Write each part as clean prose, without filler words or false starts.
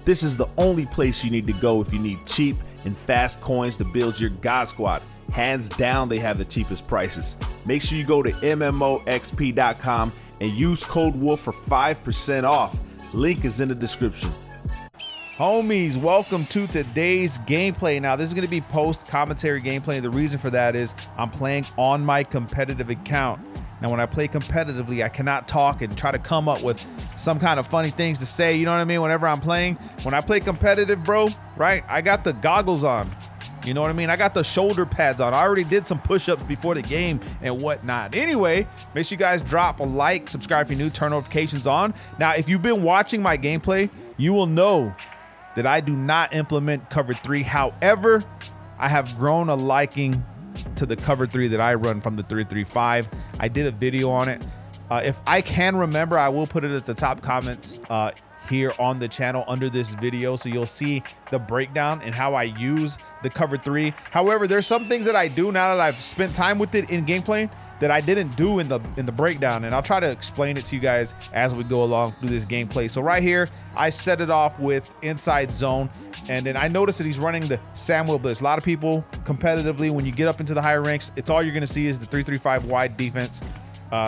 This is the only place you need to go if you need cheap and fast coins to build your God Squad. Hands down, they have the cheapest prices. Make sure you go to MMOXP.com and use code WOLF for 5% off. Link is in the description. Homies, welcome to today's gameplay. Now, this is going to be post-commentary gameplay. The reason for that is I'm playing on my competitive account. Now, when I play competitively, I cannot talk and try to come up with some kind of funny things to say, you know what I mean, whenever I'm playing. When I play competitive, bro, right, I got the goggles on. You know what I mean? I got the shoulder pads on. I already did some push-ups before the game and whatnot. Anyway, make sure you guys drop a like, subscribe if you're new, turn notifications on. Now, if you've been watching my gameplay, you will know that I do not implement cover 3. However, I have grown a liking to the cover 3 that I run from the 3-3-5. I did a video on it. If I can remember, I will put it at the top comments here on the channel under this video, so you'll see the breakdown and how I use the cover 3. However, there's some things that I do now that I've spent time with it in gameplay that I didn't do in the breakdown, and I'll try to explain it to you guys as we go along through this gameplay. So right here, I set it off with inside zone, and then I noticed that he's running the Samuel blitz. A lot of people competitively, when you get up into the higher ranks, it's all you're gonna see is the 3-3-5 wide defense.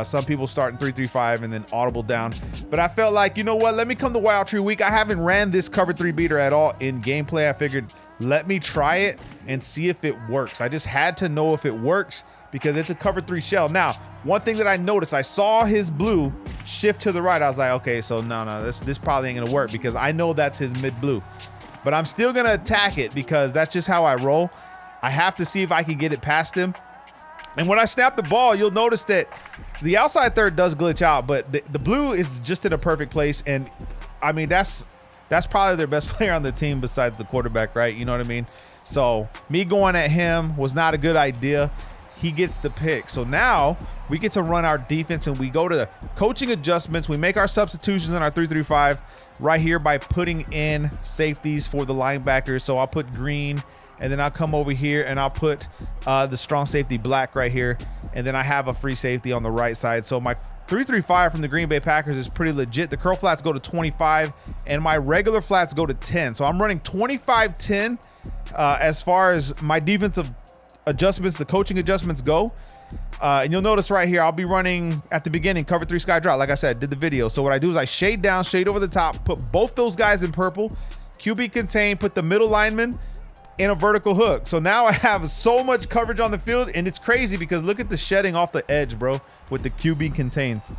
Some people start in 3-3-5 and then audible down, but I felt like, you know what, let me come to Wild Tree Week. I haven't ran this cover 3 beater at all in gameplay. I figured let me try it and see if it works. I just had to know if it works because it's a cover 3 shell. Now, one thing that I noticed, I saw his blue shift to the right. I was like, okay, so no, this probably ain't gonna work because I know that's his mid blue, but I'm still gonna attack it because that's just how I roll. I have to see if I can get it past him. And when I snap the ball, you'll notice that the outside third does glitch out, but the blue is just in a perfect place. And I mean, that's probably their best player on the team besides the quarterback, right? You know what I mean? So me going at him was not a good idea. He gets the pick. So now we get to run our defense and we go to the coaching adjustments. We make our substitutions in our 3-3-5 right here by putting in safeties for the linebackers. So I'll put green, and then I'll come over here and I'll put the strong safety black right here. And then I have a free safety on the right side. So my 3-3-5 from the Green Bay Packers is pretty legit. The curl flats go to 25 and my regular flats go to 10. So I'm running 25-10 as far as my defensive adjustments, the coaching adjustments go. And you'll notice right here, I'll be running at the beginning, cover 3 sky drop. Like I said, did the video. So what I do is I shade down, shade over the top, put both those guys in purple, QB contain, put the middle lineman in a vertical hook. So now I have so much coverage on the field, and it's crazy because look at the shedding off the edge, bro, with the QB contains.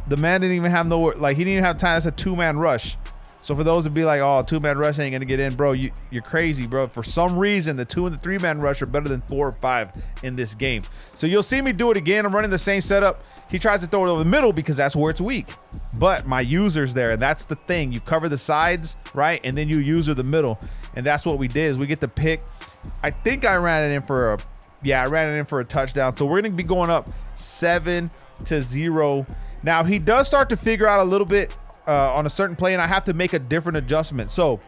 The man didn't even have nowhere, like he didn't even have time. That's a 2-man rush. So for those that be like, oh, 2-man rush ain't gonna get in, bro, you're crazy, bro. For some reason, the 2 and the 3-man rush are better than 4 or 5 in this game. So you'll see me do it again. I'm running the same setup. He tries to throw it over the middle because that's where it's weak. But my user's there, and that's the thing. You cover the sides, right? And then you user the middle. And that's what we did is we get the pick. I think I ran it in for a touchdown. So we're gonna be going up 7-0. Now he does start to figure out a little bit on a certain play, and I have to make a different adjustment. So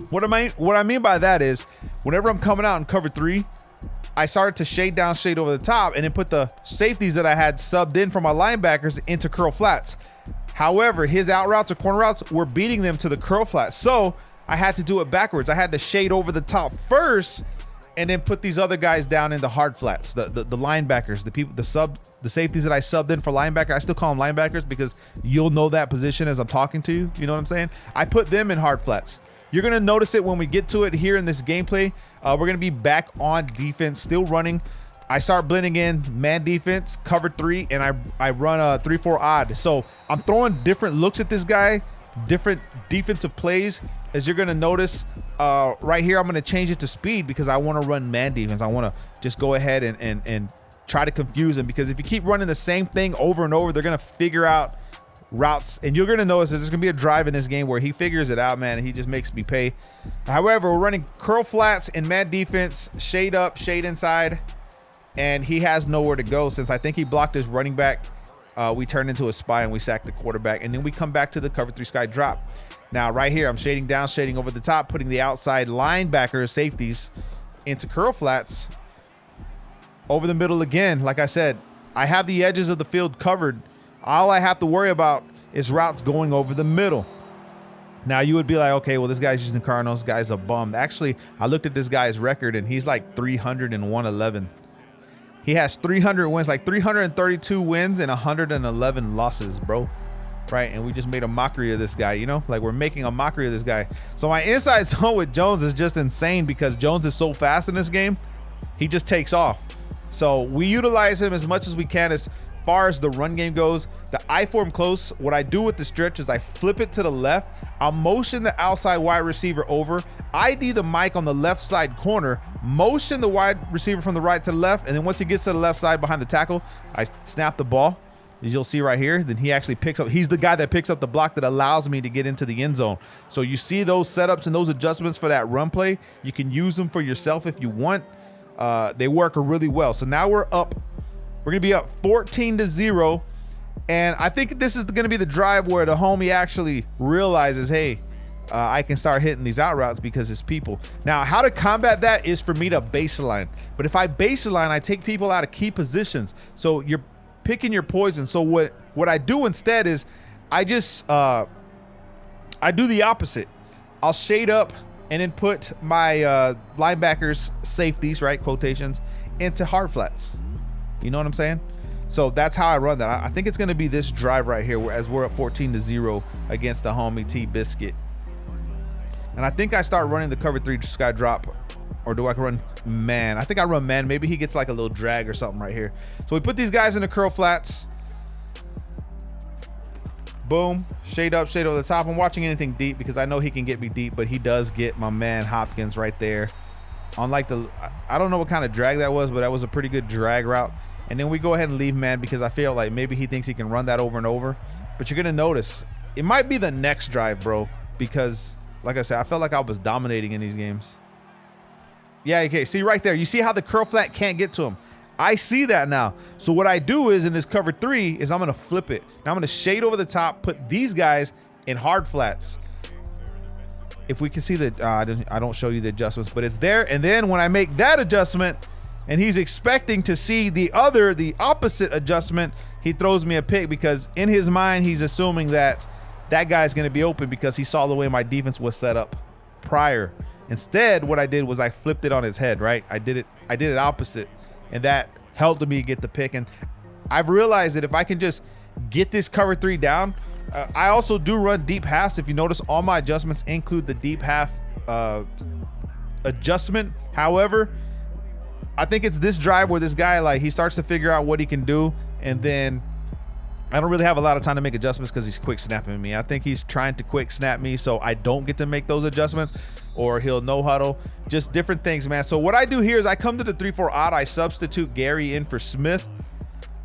what I mean by that is whenever I'm coming out in cover 3, I started to shade down, shade over the top, and then put the safeties that I had subbed in for my linebackers into curl flats. However, his out routes or corner routes were beating them to the curl flats. So I had to do it backwards. I had to shade over the top first and then put these other guys down in the hard flats, the linebackers, the safeties that I subbed in for linebacker. I still call them linebackers because you'll know that position as I'm talking to you. You know what I'm saying? I put them in hard flats. You're going to notice it when we get to it here in this gameplay. We're going to be back on defense, still running. I start blending in man defense, cover 3, and I run a 3-4 odd. So I'm throwing different looks at this guy, different defensive plays. As you're going to notice right here, I'm going to change it to speed because I want to run man defense. I want to just go ahead and try to confuse them, because if you keep running the same thing over and over, they're going to figure out routes, and you're going to notice that there's going to be a drive in this game where he figures it out, man, and he just makes me pay. However, we're running curl flats and man defense, shade up, shade inside, and he has nowhere to go. Since I think he blocked his running back, we turned into a spy and we sacked the quarterback, and then we come back to the cover 3 sky drop. Now right here, I'm shading down, shading over the top, putting the outside linebacker safeties into curl flats over the middle again. Like I said, I have the edges of the field covered. All I have to worry about is routes going over the middle. Now you would be like, okay, well, this guy's using Cardinals. This guy's a bum. Actually, I looked at this guy's record and he's like 301-11. He has 300 wins, like 332 wins and 111 losses, bro. Right? And we just made a mockery of this guy, you know? Like, we're making a mockery of this guy. So my inside zone with Jones is just insane because Jones is so fast in this game. He just takes off. So we utilize him as much as we can as far as the run game goes. The I form close, what I do with the stretch is I flip it to the left. I'll motion the outside wide receiver over. ID the mic on the left side corner. Motion the wide receiver from the right to the left. And then once he gets to the left side behind the tackle, I snap the ball. As you'll see right here, then he actually picks up. He's the guy that picks up the block that allows me to get into the end zone. So you see those setups and those adjustments for that run play. You can use them for yourself if you want. They work really well. So now we're up. We're going to be up 14-0. And I think this is going to be the drive where the homie actually realizes, hey, I can start hitting these out routes because it's people. Now, how to combat that is for me to baseline. But if I baseline, I take people out of key positions. So you're picking your poison. So what I do instead is I just I do the opposite. I'll shade up and then put my linebackers, safeties, right, quotations, into hard flats. You know what I'm saying? So that's how I run that. I think it's going to be this drive right here as we're up 14-0 against the homie T-Biscuit. And I think I start running the cover 3 sky drop. Or do I run man? I think I run man. Maybe he gets like a little drag or something right here. So we put these guys in the curl flats. Boom. Shade up, shade over the top. I'm watching anything deep because I know he can get me deep, but he does get my man Hopkins right there. Unlike I don't know what kind of drag that was, but that was a pretty good drag route. And then we go ahead and leave man because I feel like maybe he thinks he can run that over and over. But you're going to notice it might be the next drive, bro, because like I said, I felt like I was dominating in these games. Yeah, okay, see right there. You see how the curl flat can't get to him. I see that now. So what I do is in this cover 3 is I'm going to flip it. Now I'm going to shade over the top, put these guys in hard flats. If we can see that, I don't show you the adjustments, but it's there. And then when I make that adjustment and he's expecting to see the opposite adjustment, he throws me a pick because in his mind, he's assuming that that guy's going to be open because he saw the way my defense was set up prior. Instead, what I did was I flipped it on his head, right? I did it opposite, and that helped me get the pick. And I've realized that if I can just get this cover 3 down, I also do run deep halves. If you notice, all my adjustments include the deep half adjustment. However, I think it's this drive where this guy, like, he starts to figure out what he can do, and then I don't really have a lot of time to make adjustments because he's quick snapping me. I think he's trying to quick snap me so I don't get to make those adjustments, or he'll no huddle, just different things, man. So what I do here is I come to the 3-4 odd. I substitute Gary in for Smith.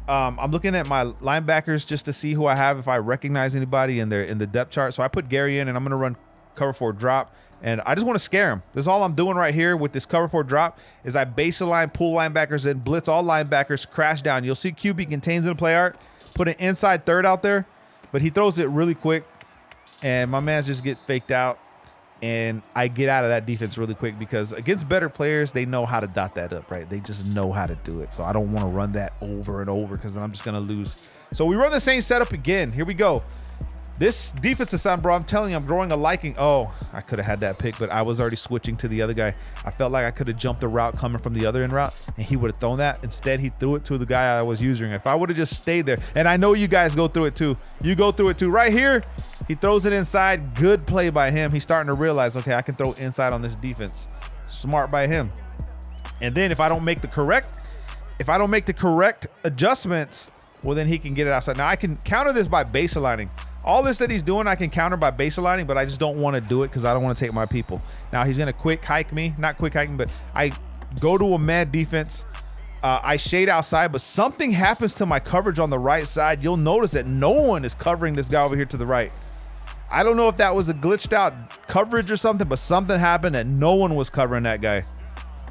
I'm looking at my linebackers just to see who I have, if I recognize anybody in the depth chart. So I put Gary in, and I'm going to run cover 4 drop, and I just want to scare him. That's all I'm doing right here with this cover 4 drop is I baseline, pull linebackers in, blitz all linebackers, crash down. You'll see QB contains in the play art. Put an inside third out there, but he throws it really quick, and my mans just get faked out, and I get out of that defense really quick because against better players, they know how to dot that up, right? They just know how to do it. So I don't want to run that over and over because then I'm just going to lose. So we run the same setup again. Here we go. This defensive side, bro, I'm telling you, I'm growing a liking. Oh, I could have had that pick, but I was already switching to the other guy. I felt like I could have jumped the route coming from the other end route, and he would have thrown that. Instead, he threw it to the guy I was using. If I would have just stayed there, and I know you guys go through it too. You go through it too. Right here, he throws it inside. Good play by him. He's starting to realize, okay, I can throw inside on this defense. Smart by him. And then if I don't make the correct adjustments, well, then he can get it outside. Now I can counter this by base aligning. All this that he's doing, I can counter by base aligning, but I just don't want to do it because I don't want to take my people. Now he's going to quick hike me. Not quick hiking, but I go to a mad defense. I shade outside, but something happens to my coverage on the right side. You'll notice that no one is covering this guy over here to the right. I don't know if that was a glitched out coverage or something, but something happened that no one was covering that guy.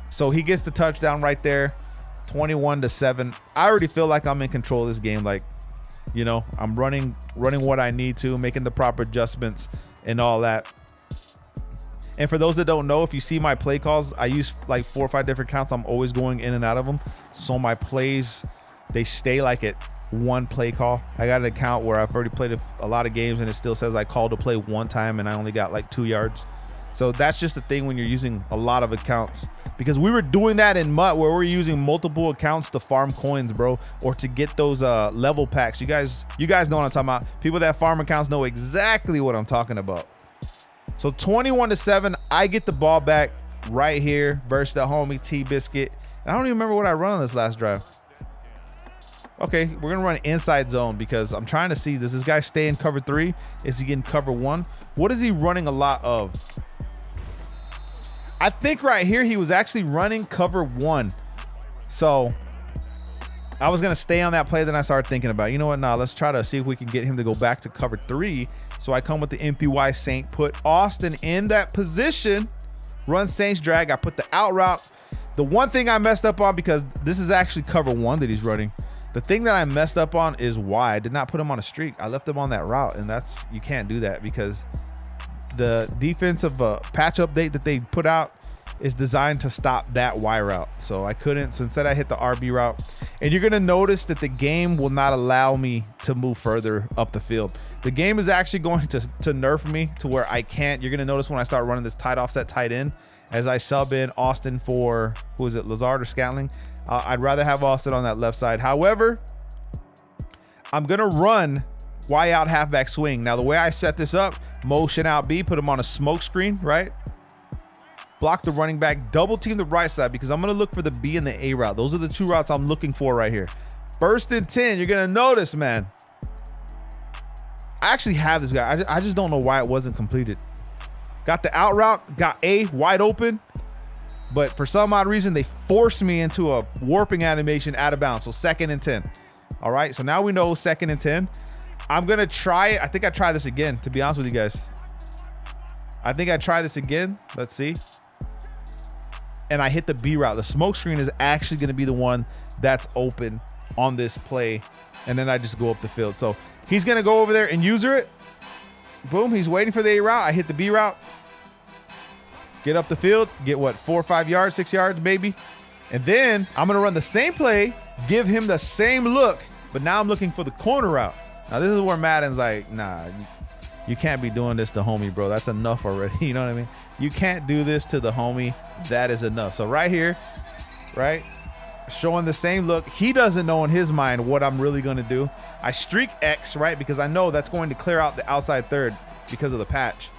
So he gets the touchdown right there, 21-7. I already feel like I'm in control of this game. Like, you know, I'm running what I need to, making the proper adjustments and all that. And for those that don't know, if you see my play calls, I use like 4 or 5 different counts. I'm always going in and out of them. So my plays, they stay like at one play call. I got an account where I've already played a lot of games and it still says I called to play one time and I only got like 2 yards. So that's just the thing when you're using a lot of accounts, because we were doing that in MUT where we're using multiple accounts to farm coins, bro, or to get those level packs. You guys know what I'm talking about. People that farm accounts know exactly what I'm talking about. So 21-7, I get the ball back right here versus the homie T-Biscuit. I don't even remember what I run on this last drive. Okay, we're gonna run inside zone because I'm trying to see, does this guy stay in cover 3? Is he getting cover 1? What is he running a lot of? I think right here he was actually running cover 1. So I was gonna stay on that play, then I started thinking about, you know what, nah, let's try to see if we can get him to go back to cover 3. So I come with the MPY Saint, put Austin in that position, run Saints drag. I put the out route. The one thing I messed up on, because this is actually cover 1 that he's running, the thing that I messed up on is why I did not put him on a streak. I left him on that route, and that's, you can't do that because the defensive patch update that they put out is designed to stop that Y route. So I couldn't, so instead I hit the RB route. And you're gonna notice that the game will not allow me to move further up the field. The game is actually going to nerf me to where I can't. You're gonna notice when I start running this tight offset tight end, as I sub in Austin for, who is it, Lazard or Scantling? I'd rather have Austin on that left side. However, I'm gonna run Y out halfback swing. Now the way I set this up, motion out B, put him on a smoke screen, right? Block the running back, double team the right side, because I'm gonna look for the B and the A route. Those are the 2 routes I'm looking for right here. 1st and 10, you're gonna notice, man, I actually have this guy. I just don't know why it wasn't completed. Got the out route, got A wide open, but for some odd reason, they forced me into a warping animation out of bounds. So 2nd and 10. All right, so now we know 2nd and 10. I'm gonna try it. I think I try this again, to be honest with you guys. I think I try this again. Let's see. And I hit the B route. The smoke screen is actually going to be the one that's open on this play. And then I just go up the field. So he's going to go over there and user it. Boom. He's waiting for the A route. I hit the B route. Get up the field. Get what, 4 or 5 yards, 6 yards maybe. And then I'm going to run the same play, give him the same look, but now I'm looking for the corner route. Now this is where Madden's like, nah, you can't be doing this to homie, bro. That's enough already. You know what I mean? You can't do this to the homie. That is enough. So right here, right, showing the same look. He doesn't know in his mind what I'm really going to do. I streak X, right, because I know that's going to clear out the outside third because of the patch.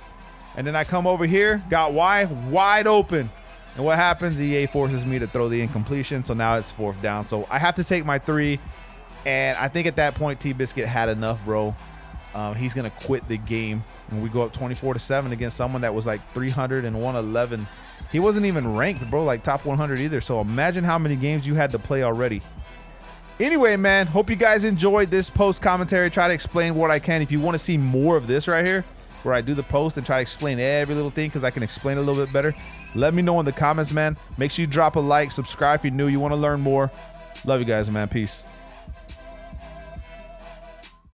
And then I come over here, got Y wide open. And what happens? EA forces me to throw the incompletion. So now it's 4th down. So I have to take my 3. And I think at that point, T-Biscuit had enough, bro. He's going to quit the game. And we go up 24-7 against someone that was like 300 and 111. He wasn't even ranked, bro, like top 100 either. So imagine how many games you had to play already. Anyway, man, hope you guys enjoyed this post commentary. Try to explain what I can. If you want to see more of this right here, where I do the post and try to explain every little thing, because I can explain it a little bit better, let me know in the comments, man. Make sure you drop a like, subscribe if you're new, you want to learn more. Love you guys, man. Peace.